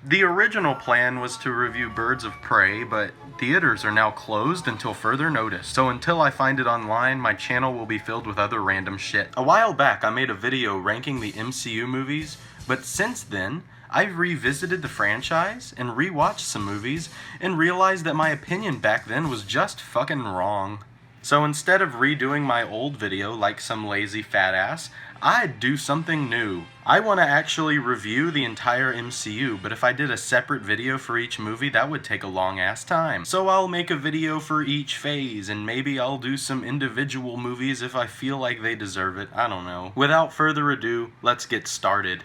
The original plan was to review Birds of Prey, but theaters are now closed until further notice, so until I find it online, my channel will be filled with other random shit. A while back, I made a video ranking the MCU movies, but since then, I've revisited the franchise and rewatched some movies and realized that my opinion back then was just fucking wrong. So instead of redoing my old video like some lazy fat ass, I'd do something new. I want to actually review the entire MCU, but if I did a separate video for each movie, that would take a long ass time. So I'll make a video for each phase, and maybe I'll do some individual movies if I feel like they deserve it. I don't know. Without further ado, let's get started.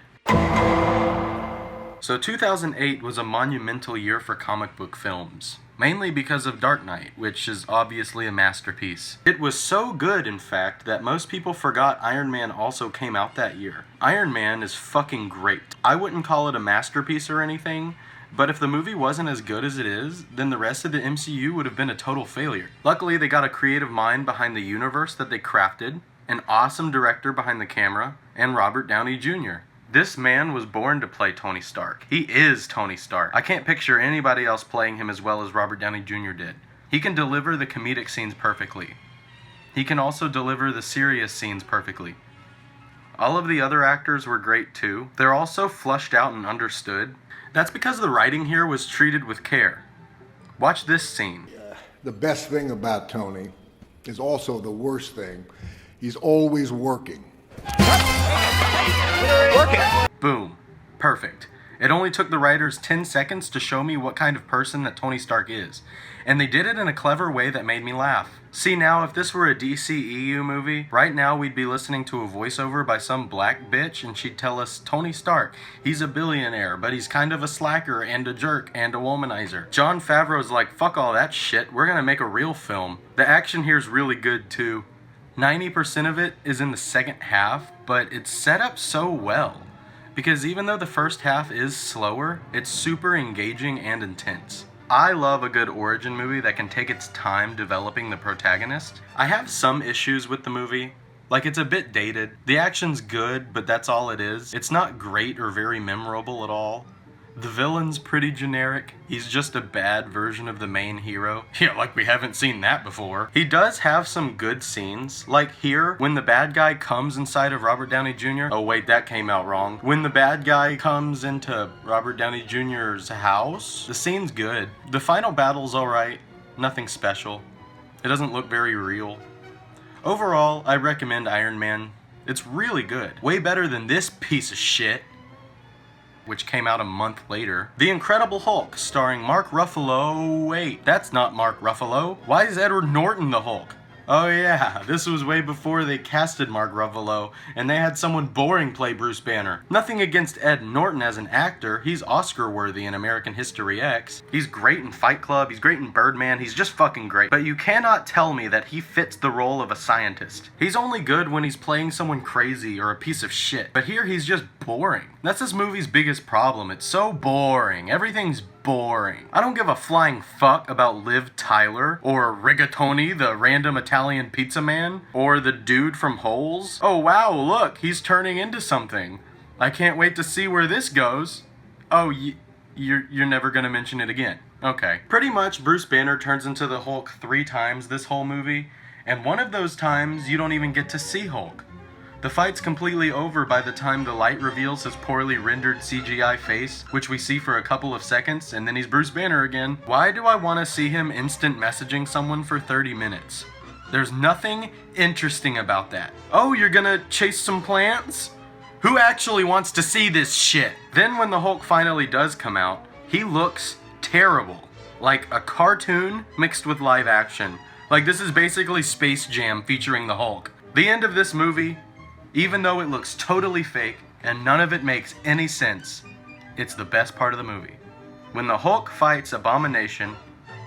So 2008 was a monumental year for comic book films, mainly because of Dark Knight, which is obviously a masterpiece. It was so good, in fact, that most people forgot Iron Man also came out that year. Iron Man is fucking great. I wouldn't call it a masterpiece or anything, but if the movie wasn't as good as it is, then the rest of the MCU would have been a total failure. Luckily, they got a creative mind behind the universe that they crafted, an awesome director behind the camera, and Robert Downey Jr. This man was born to play Tony Stark. He is Tony Stark. I can't picture anybody else playing him as well as Robert Downey Jr. did. He can deliver the comedic scenes perfectly. He can also deliver the serious scenes perfectly. All of the other actors were great too. They're also flushed out and understood. That's because the writing here was treated with care. Watch this scene. The best thing about Tony is also the worst thing. He's always working. Boom. Perfect. It only took the writers 10 seconds to show me what kind of person that Tony Stark is. And they did it in a clever way that made me laugh. See now, if this were a DCEU movie, right now we'd be listening to a voiceover by some black bitch and she'd tell us, Tony Stark, he's a billionaire, but he's kind of a slacker and a jerk and a womanizer. Jon Favreau's like, fuck all that shit, we're gonna make a real film. The action here's really good too. 90% of it is in the second half, but it's set up so well. Because even though the first half is slower, it's super engaging and intense. I love a good origin movie that can take its time developing the protagonist. I have some issues with the movie. Like, it's a bit dated. The action's good, but that's all it is. It's not great or very memorable at all. The villain's pretty generic. He's just a bad version of the main hero. Yeah, like we haven't seen that before. He does have some good scenes. Like here, when the bad guy comes inside of Robert Downey Jr. Oh wait, that came out wrong. When the bad guy comes into Robert Downey Jr.'s house, the scene's good. The final battle's alright. Nothing special. It doesn't look very real. Overall, I recommend Iron Man. It's really good. Way better than this piece of shit, which came out a month later. The Incredible Hulk, starring Mark Ruffalo. Wait, that's not Mark Ruffalo. Why is Edward Norton the Hulk? Oh yeah, this was way before they casted Mark Ruffalo, and they had someone boring play Bruce Banner. Nothing against Ed Norton as an actor, he's Oscar-worthy in American History X. He's great in Fight Club, he's great in Birdman, he's just fucking great. But you cannot tell me that he fits the role of a scientist. He's only good when he's playing someone crazy or a piece of shit. But here he's just boring. That's this movie's biggest problem, it's so boring. Everything's boring. I don't give a flying fuck about Liv Tyler, or Rigatoni, the random Italian pizza man, or the dude from Holes. Oh wow, look, he's turning into something. I can't wait to see where this goes. Oh, you're never gonna mention it again. Okay. Pretty much, Bruce Banner turns into the Hulk 3 times this whole movie, and one of those times you don't even get to see Hulk. The fight's completely over by the time the light reveals his poorly rendered CGI face, which we see for a couple of seconds, and then he's Bruce Banner again. Why do I want to see him instant messaging someone for 30 minutes? There's nothing interesting about that. Oh, you're gonna chase some plants? Who actually wants to see this shit? Then when the Hulk finally does come out, he looks terrible. Like a cartoon mixed with live action. Like this is basically Space Jam featuring the Hulk. The end of this movie, even though it looks totally fake and none of it makes any sense, it's the best part of the movie. When the Hulk fights Abomination,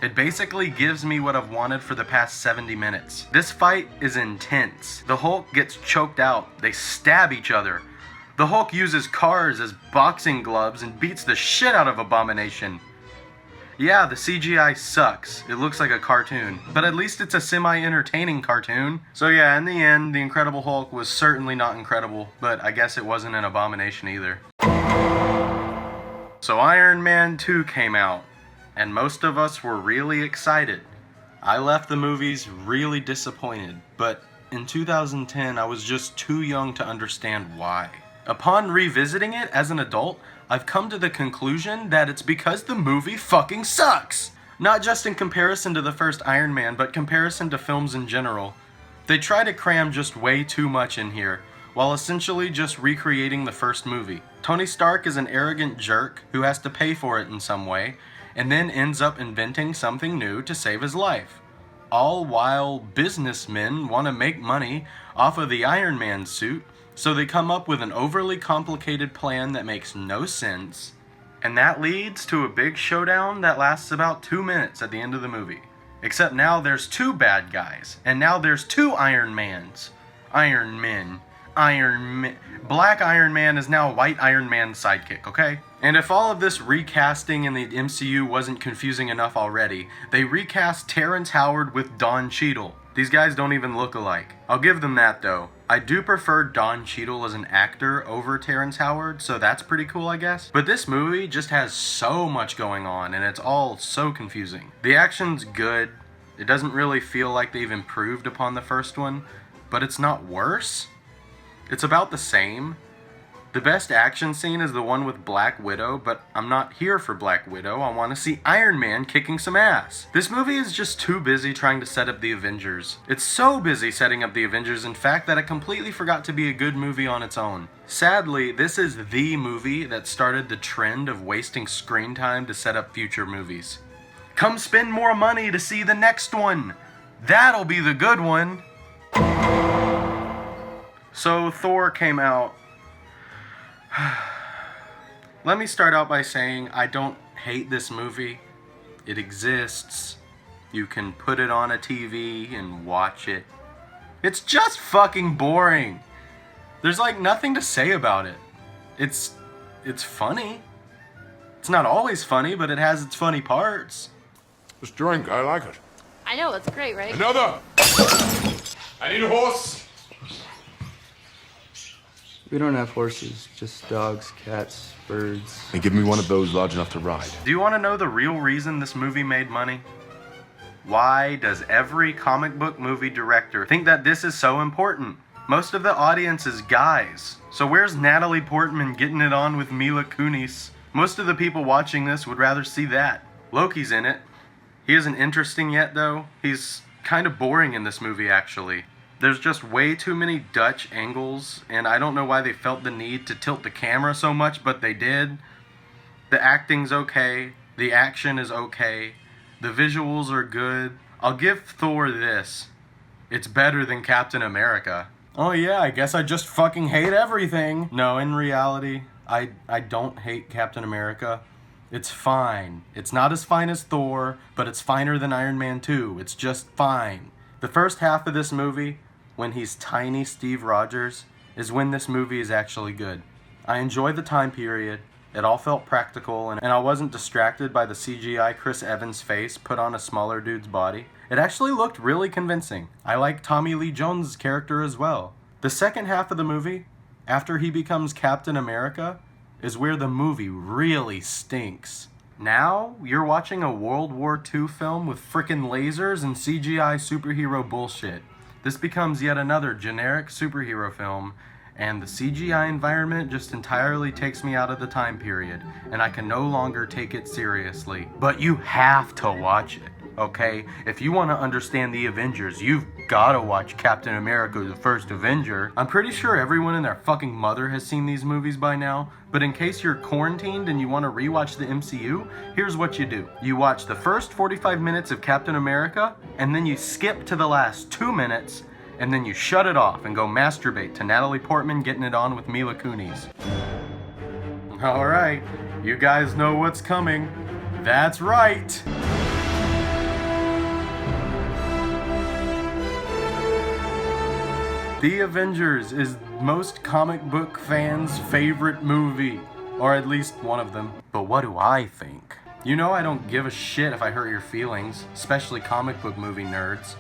it basically gives me what I've wanted for the past 70 minutes. This fight is intense. The Hulk gets choked out. They stab each other. The Hulk uses cars as boxing gloves and beats the shit out of Abomination. Yeah, the CGI sucks. It looks like a cartoon, but at least it's a semi-entertaining cartoon. So yeah, in the end, the Incredible Hulk was certainly not incredible, but I guess it wasn't an Abomination either. So Iron Man 2 came out, and most of us were really excited. I left the movies really disappointed, but in 2010 I was just too young to understand why. Upon revisiting it as an adult, I've come to the conclusion that it's because the movie fucking sucks! Not just in comparison to the first Iron Man, but comparison to films in general. They try to cram just way too much in here, while essentially just recreating the first movie. Tony Stark is an arrogant jerk who has to pay for it in some way, and then ends up inventing something new to save his life. All while businessmen want to make money off of the Iron Man suit, so they come up with an overly complicated plan that makes no sense, and that leads to a big showdown that lasts about 2 minutes at the end of the movie. Except now there's 2 bad guys, and now there's 2 Iron Mans. Iron Men. Black Iron Man is now White Iron Man's sidekick, okay? And if all of this recasting in the MCU wasn't confusing enough already, they recast Terrence Howard with Don Cheadle. These guys don't even look alike. I'll give them that though. I do prefer Don Cheadle as an actor over Terrence Howard, so that's pretty cool, I guess. But this movie just has so much going on, and it's all so confusing. The action's good. It doesn't really feel like they've improved upon the first one, but it's not worse. It's about the same. The best action scene is the one with Black Widow, but I'm not here for Black Widow. I want to see Iron Man kicking some ass. This movie is just too busy trying to set up the Avengers. It's so busy setting up the Avengers, in fact, that it completely forgot to be a good movie on its own. Sadly, this is the movie that started the trend of wasting screen time to set up future movies. Come spend more money to see the next one. That'll be the good one. So Thor came out. Let me start out by saying I don't hate this movie. It exists. You can put it on a TV and watch it. It's just fucking boring. There's like nothing to say about it. It's funny. It's not always funny, but it has its funny parts. This drink, I like it. I know, it's great, right? Another! I need a horse! We don't have horses, just dogs, cats, birds. And give me one of those large enough to ride. Do you want to know the real reason this movie made money? Why does every comic book movie director think that this is so important? Most of the audience is guys. So where's Natalie Portman getting it on with Mila Kunis? Most of the people watching this would rather see that. Loki's in it. He isn't interesting yet though. He's kind of boring in this movie actually. There's just way too many Dutch angles, and I don't know why they felt the need to tilt the camera so much, but they did. The acting's okay, the action is okay, the visuals are good. I'll give Thor this. It's better than Captain America. Oh yeah, I guess I just fucking hate everything. No, in reality, I don't hate Captain America. It's fine. It's not as fine as Thor, but it's finer than Iron Man 2. It's just fine. The first half of this movie, when he's tiny Steve Rogers, is when this movie is actually good. I enjoy the time period. It all felt practical, and I wasn't distracted by the CGI Chris Evans face put on a smaller dude's body. It actually looked really convincing. I like Tommy Lee Jones' character as well. The second half of the movie, after he becomes Captain America, is where the movie really stinks. Now, you're watching a World War II film with frickin' lasers and CGI superhero bullshit. This becomes yet another generic superhero film, and the CGI environment just entirely takes me out of the time period, and I can no longer take it seriously. But you have to watch it, okay? If you want to understand the Avengers, you've gotta watch Captain America: The First Avenger. I'm pretty sure everyone and their fucking mother has seen these movies by now, but in case you're quarantined and you want to rewatch the MCU, here's what you do. You watch the first 45 minutes of Captain America, and then you skip to the last 2 minutes, and then you shut it off and go masturbate to Natalie Portman getting it on with Mila Kunis. Alright, you guys know what's coming. That's right! The Avengers is most comic book fans' favorite movie, or at least one of them. But what do I think? You know I don't give a shit if I hurt your feelings, especially comic book movie nerds.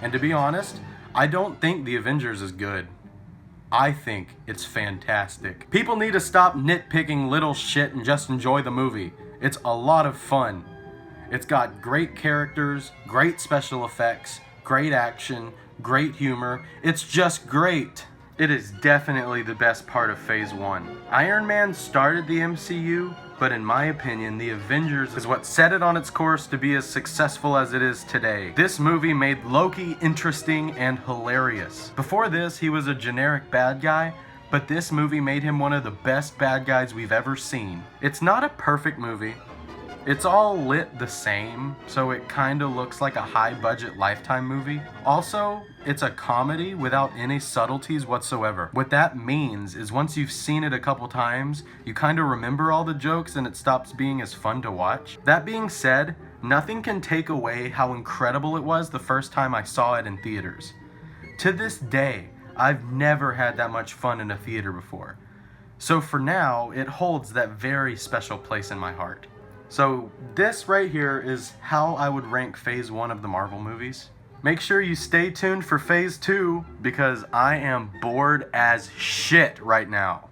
And to be honest, I don't think The Avengers is good. I think it's fantastic. People need to stop nitpicking little shit and just enjoy the movie. It's a lot of fun. It's got great characters, great special effects, great action, great humor. It's just great. It is definitely the best part of Phase 1. Iron Man started the MCU, but in my opinion, the Avengers is what set it on its course to be as successful as it is today. This movie made Loki interesting and hilarious. Before this, he was a generic bad guy, but this movie made him one of the best bad guys we've ever seen. It's not a perfect movie. It's all lit the same, so it kinda looks like a high-budget Lifetime movie. Also, it's a comedy without any subtleties whatsoever. What that means is once you've seen it a couple times, you kinda remember all the jokes and it stops being as fun to watch. That being said, nothing can take away how incredible it was the first time I saw it in theaters. To this day, I've never had that much fun in a theater before. So for now, it holds that very special place in my heart. So this right here is how I would rank Phase 1 of the Marvel movies. Make sure you stay tuned for Phase 2 because I am bored as shit right now.